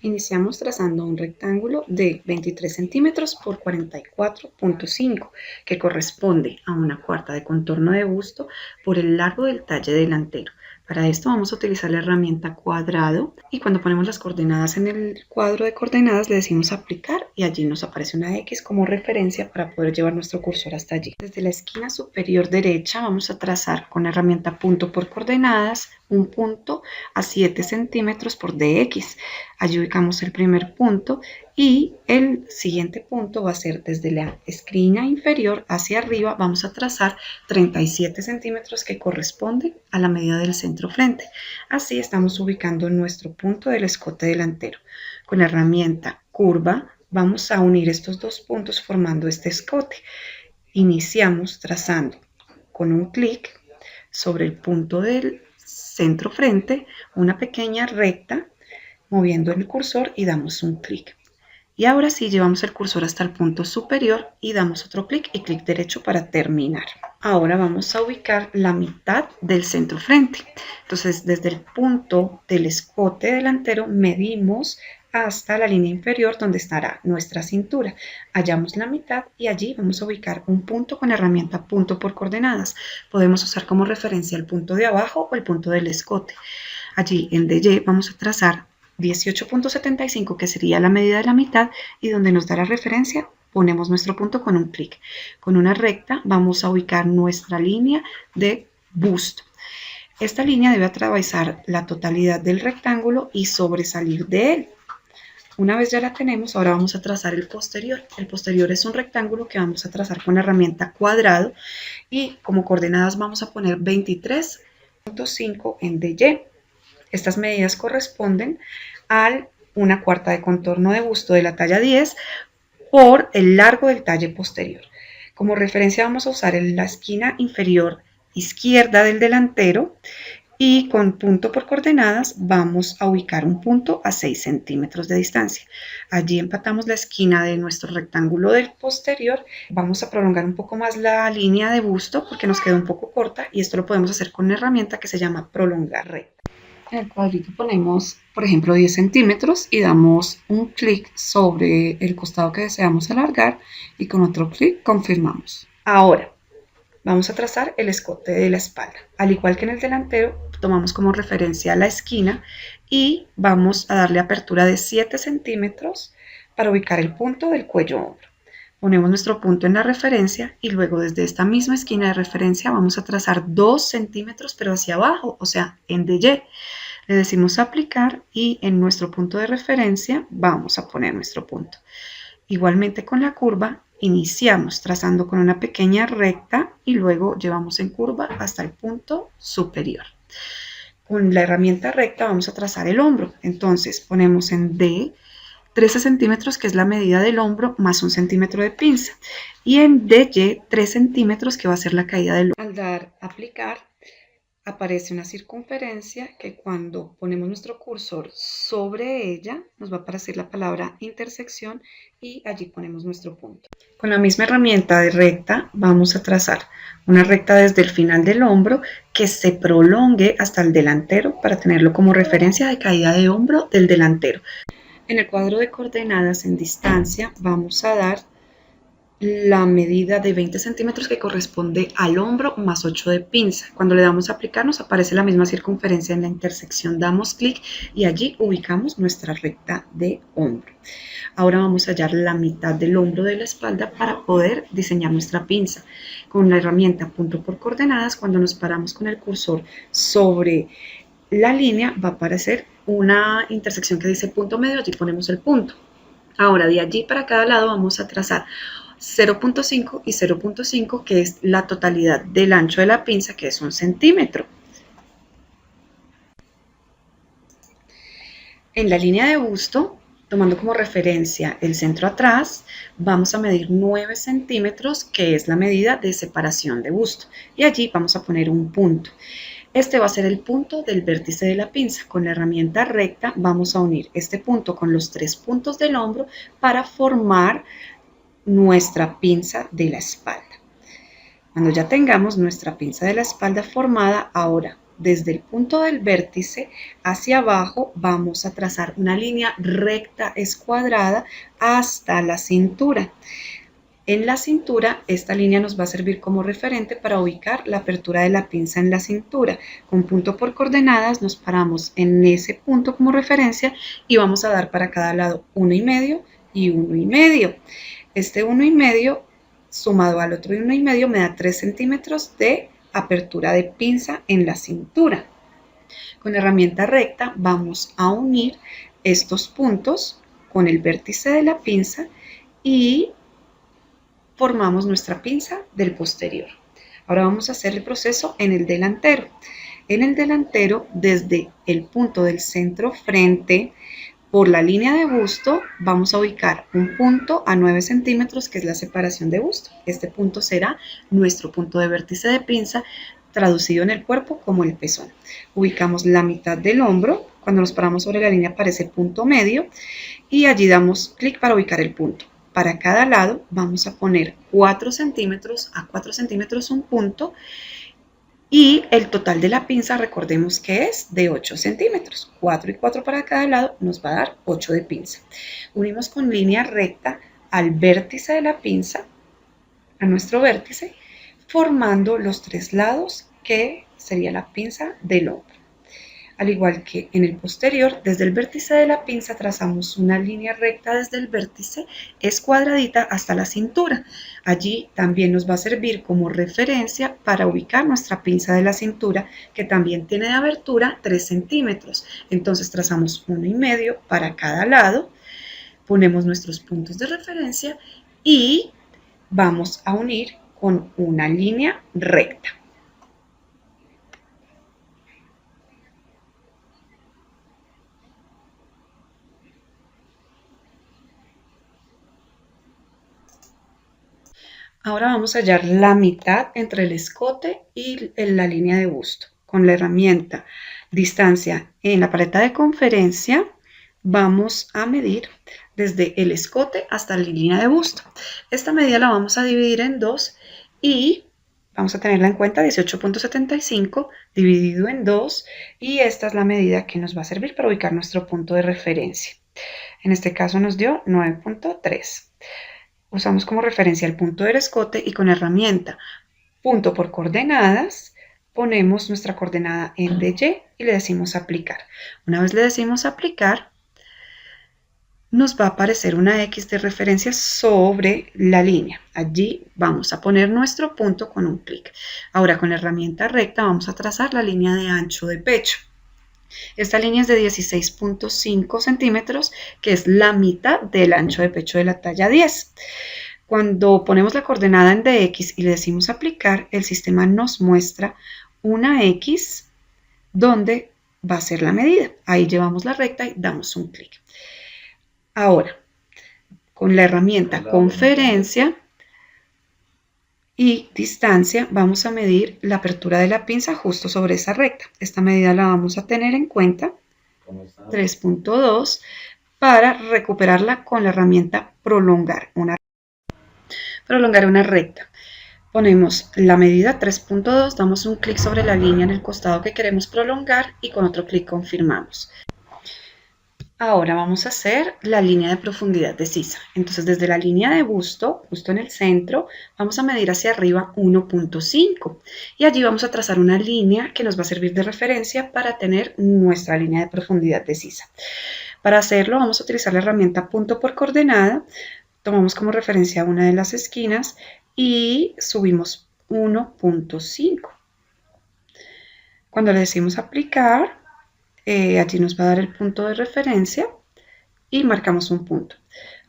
Iniciamos trazando un rectángulo de 23 centímetros por 44,5 que corresponde a una cuarta de contorno de busto por el largo del talle delantero. Para esto vamos a utilizar la herramienta cuadrado y cuando ponemos las coordenadas en el cuadro de coordenadas le decimos aplicar y allí nos aparece una X como referencia para poder llevar nuestro cursor hasta allí. Desde la esquina superior derecha vamos a trazar con la herramienta punto por coordenadas un punto a 7 centímetros por DX. Allí ubicamos el primer punto y el siguiente punto va a ser desde la esquina inferior hacia arriba. Vamos a trazar 37 centímetros que corresponde a la medida del centro frente. Así estamos ubicando nuestro punto del escote delantero. Con la herramienta curva vamos a unir estos dos puntos formando este escote. Iniciamos trazando con un clic sobre el punto del centro frente una pequeña recta, moviendo el cursor y damos un clic. Y ahora sí llevamos el cursor hasta el punto superior y damos otro clic y clic derecho para terminar. Ahora vamos a ubicar la mitad del centro frente. Entonces desde el punto del escote delantero medimos hasta la línea inferior donde estará nuestra cintura. Hallamos la mitad y allí vamos a ubicar un punto con la herramienta punto por coordenadas. Podemos usar como referencia el punto de abajo o el punto del escote. Allí en DY vamos a trazar 18,75 que sería la medida de la mitad y donde nos da la referencia ponemos nuestro punto con un clic. Con una recta vamos a ubicar nuestra línea de busto. Esta línea debe atravesar la totalidad del rectángulo y sobresalir de él. Una vez ya la tenemos, ahora vamos a trazar el posterior. El posterior es un rectángulo que vamos a trazar con la herramienta cuadrado y como coordenadas vamos a poner 23,5 en DY. Estas medidas corresponden a una cuarta de contorno de busto de la talla 10 por el largo del talle posterior. Como referencia vamos a usar en la esquina inferior izquierda del delantero y con punto por coordenadas vamos a ubicar un punto a 6 centímetros de distancia. Allí empatamos la esquina de nuestro rectángulo del posterior. Vamos a prolongar un poco más la línea de busto porque nos queda un poco corta y esto lo podemos hacer con una herramienta que se llama prolongar recta. En el cuadrito ponemos, por ejemplo, 10 centímetros y damos un clic sobre el costado que deseamos alargar y con otro clic confirmamos. Ahora vamos a trazar el escote de la espalda. Al igual que en el delantero, tomamos como referencia la esquina y vamos a darle apertura de 7 centímetros para ubicar el punto del cuello-hombro. Ponemos nuestro punto en la referencia y luego desde esta misma esquina de referencia vamos a trazar 2 centímetros pero hacia abajo, o sea, en DY. Le decimos aplicar y en nuestro punto de referencia vamos a poner nuestro punto. Igualmente con la curva iniciamos trazando con una pequeña recta y luego llevamos en curva hasta el punto superior. Con la herramienta recta vamos a trazar el hombro. Entonces ponemos en D 13 centímetros, que es la medida del hombro, más 1 centímetro de pinza. Y en DY 3 centímetros, que va a ser la caída del hombro. Al dar aplicar, aparece una circunferencia que cuando ponemos nuestro cursor sobre ella, nos va a aparecer la palabra intersección y allí ponemos nuestro punto. Con la misma herramienta de recta, vamos a trazar una recta desde el final del hombro que se prolongue hasta el delantero para tenerlo como referencia de caída de hombro del delantero. En el cuadro de coordenadas en distancia vamos a dar la medida de 20 centímetros que corresponde al hombro más 8 de pinza. Cuando le damos a aplicar nos aparece la misma circunferencia en la intersección. Damos clic y allí ubicamos nuestra recta de hombro. Ahora vamos a hallar la mitad del hombro de la espalda para poder diseñar nuestra pinza. Con la herramienta punto por coordenadas, cuando nos paramos con el cursor sobre la línea va a aparecer una intersección que dice punto medio, allí ponemos el punto. Ahora de allí para cada lado vamos a trazar 0,5 y 0,5 que es la totalidad del ancho de la pinza, que es 1 centímetro. En la línea de busto, tomando como referencia el centro atrás, vamos a medir 9 centímetros que es la medida de separación de busto y allí vamos a poner un punto. Este va a ser el punto del vértice de la pinza. Con la herramienta recta vamos a unir este punto con los 3 puntos del hombro para formar nuestra pinza de la espalda. Cuando ya tengamos nuestra pinza de la espalda formada, ahora desde el punto del vértice hacia abajo vamos a trazar una línea recta escuadrada hasta la cintura. En la cintura, esta línea nos va a servir como referente para ubicar la apertura de la pinza en la cintura. Con punto por coordenadas nos paramos en ese punto como referencia y vamos a dar para cada lado 1,5 y 1,5. Este 1,5 sumado al otro 1,5 me da 3 centímetros de apertura de pinza en la cintura. Con la herramienta recta vamos a unir estos puntos con el vértice de la pinza y formamos nuestra pinza del posterior. Ahora vamos a hacer el proceso en el delantero. En el delantero, desde el punto del centro frente, por la línea de busto, vamos a ubicar un punto a 9 centímetros, que es la separación de busto. Este punto será nuestro punto de vértice de pinza, traducido en el cuerpo como el pezón. Ubicamos la mitad del hombro. Cuando nos paramos sobre la línea aparece punto medio y allí damos clic para ubicar el punto. Para cada lado vamos a poner 4 centímetros a 4 centímetros un punto y el total de la pinza recordemos que es de 8 centímetros. 4 y 4 para cada lado nos va a dar 8 de pinza. Unimos con línea recta al vértice de la pinza, a nuestro vértice, formando los 3 lados que sería la pinza del hombro. Al igual que en el posterior, desde el vértice de la pinza trazamos una línea recta desde el vértice escuadradita hasta la cintura. Allí también nos va a servir como referencia para ubicar nuestra pinza de la cintura, que también tiene de abertura 3 centímetros. Entonces trazamos 1,5 para cada lado, ponemos nuestros puntos de referencia y vamos a unir con una línea recta. Ahora vamos a hallar la mitad entre el escote y la línea de busto. Con la herramienta distancia en la paleta de conferencia vamos a medir desde el escote hasta la línea de busto. Esta medida la vamos a dividir en 2 y vamos a tenerla en cuenta, 18,75 dividido en 2, y esta es la medida que nos va a servir para ubicar nuestro punto de referencia. En este caso nos dio 9,3. Usamos como referencia el punto del escote y con herramienta punto por coordenadas ponemos nuestra coordenada en DY y le decimos aplicar. Una vez le decimos aplicar, nos va a aparecer una X de referencia sobre la línea. Allí vamos a poner nuestro punto con un clic. Ahora con la herramienta recta vamos a trazar la línea de ancho de pecho. Esta línea es de 16,5 centímetros, que es la mitad del ancho de pecho de la talla 10. Cuando ponemos la coordenada en DX y le decimos aplicar, el sistema nos muestra una X donde va a ser la medida. Ahí llevamos la recta y damos un clic. Ahora, con la herramienta conferencia y distancia, vamos a medir la apertura de la pinza justo sobre esa recta. Esta medida la vamos a tener en cuenta, 3,2, para recuperarla con la herramienta prolongar una recta. Ponemos la medida 3,2, damos un clic sobre la línea en el costado que queremos prolongar y con otro clic confirmamos. Ahora vamos a hacer la línea de profundidad de sisa. Entonces desde la línea de busto, justo en el centro, vamos a medir hacia arriba 1,5 y allí vamos a trazar una línea que nos va a servir de referencia para tener nuestra línea de profundidad de sisa. Para hacerlo vamos a utilizar la herramienta punto por coordenada, tomamos como referencia una de las esquinas y subimos 1,5. Cuando le decimos aplicar, allí nos va a dar el punto de referencia y marcamos un punto.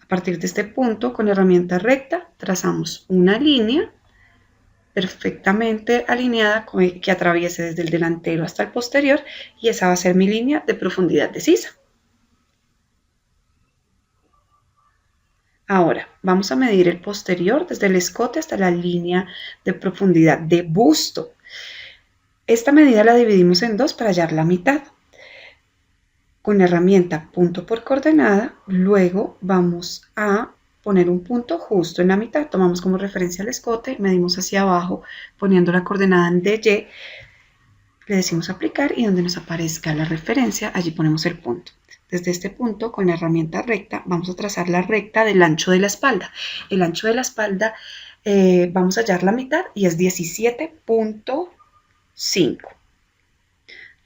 A partir de este punto, con herramienta recta, trazamos una línea perfectamente alineada que atraviese desde el delantero hasta el posterior y esa va a ser mi línea de profundidad de sisa. Ahora, vamos a medir el posterior desde el escote hasta la línea de profundidad de busto. Esta medida la dividimos en 2 para hallar la mitad. Con la herramienta punto por coordenada, luego vamos a poner un punto justo en la mitad. Tomamos como referencia el escote, medimos hacia abajo poniendo la coordenada en DY. Le decimos aplicar y donde nos aparezca la referencia, allí ponemos el punto. Desde este punto, con la herramienta recta, vamos a trazar la recta del ancho de la espalda. El ancho de la espalda vamos a hallar la mitad y es 17.5.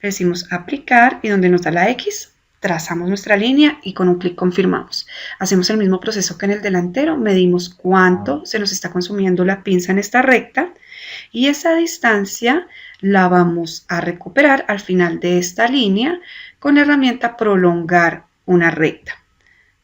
Le decimos aplicar y donde nos da la X, trazamos nuestra línea y con un clic confirmamos. Hacemos el mismo proceso que en el delantero, medimos cuánto se nos está consumiendo la pinza en esta recta y esa distancia la vamos a recuperar al final de esta línea con la herramienta prolongar una recta.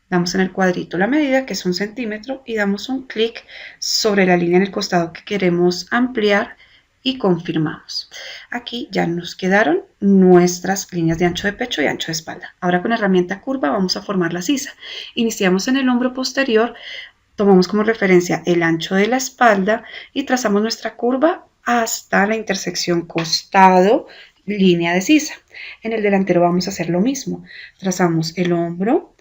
Damos en el cuadrito la medida, que es 1 centímetro, y damos un clic sobre la línea en el costado que queremos ampliar y confirmamos. Aquí ya nos quedaron nuestras líneas de ancho de pecho y ancho de espalda. Ahora con la herramienta curva vamos a formar la sisa. Iniciamos en el hombro posterior, tomamos como referencia el ancho de la espalda y trazamos nuestra curva hasta la intersección costado, línea de sisa. En el delantero vamos a hacer lo mismo. Trazamos el hombro,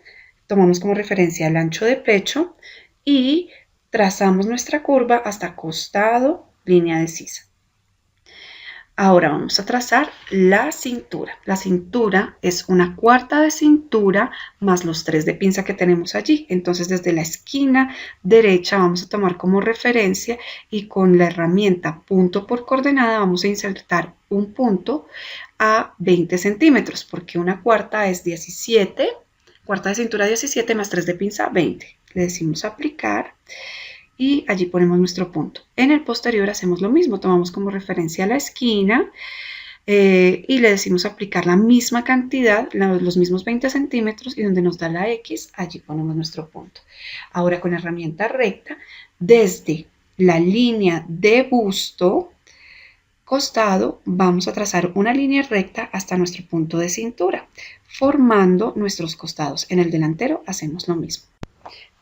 tomamos como referencia el ancho de pecho y trazamos nuestra curva hasta costado, línea de sisa. Ahora vamos a trazar la cintura. La cintura es 1/4 de cintura más los 3 de pinza que tenemos allí. Entonces desde la esquina derecha vamos a tomar como referencia y con la herramienta punto por coordenada vamos a insertar un punto a 20 centímetros porque 1/4 es 17, cuarta de cintura 17 más 3 de pinza 20. Le decimos aplicar y allí ponemos nuestro punto. En el posterior hacemos lo mismo, tomamos como referencia la esquina y le decimos aplicar la misma cantidad, los mismos 20 centímetros y donde nos da la X, allí ponemos nuestro punto. Ahora con la herramienta recta, desde la línea de busto costado, vamos a trazar una línea recta hasta nuestro punto de cintura, formando nuestros costados. En el delantero hacemos lo mismo.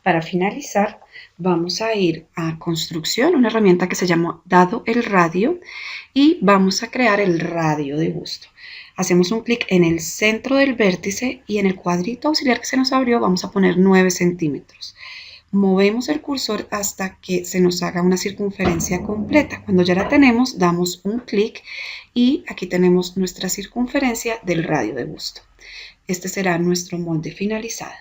Para finalizar, vamos a ir a construcción, una herramienta que se llama dado el radio y vamos a crear el radio de busto. Hacemos un clic en el centro del vértice y en el cuadrito auxiliar que se nos abrió vamos a poner 9 centímetros. Movemos el cursor hasta que se nos haga una circunferencia completa. Cuando ya la tenemos, damos un clic y aquí tenemos nuestra circunferencia del radio de busto. Este será nuestro molde finalizado.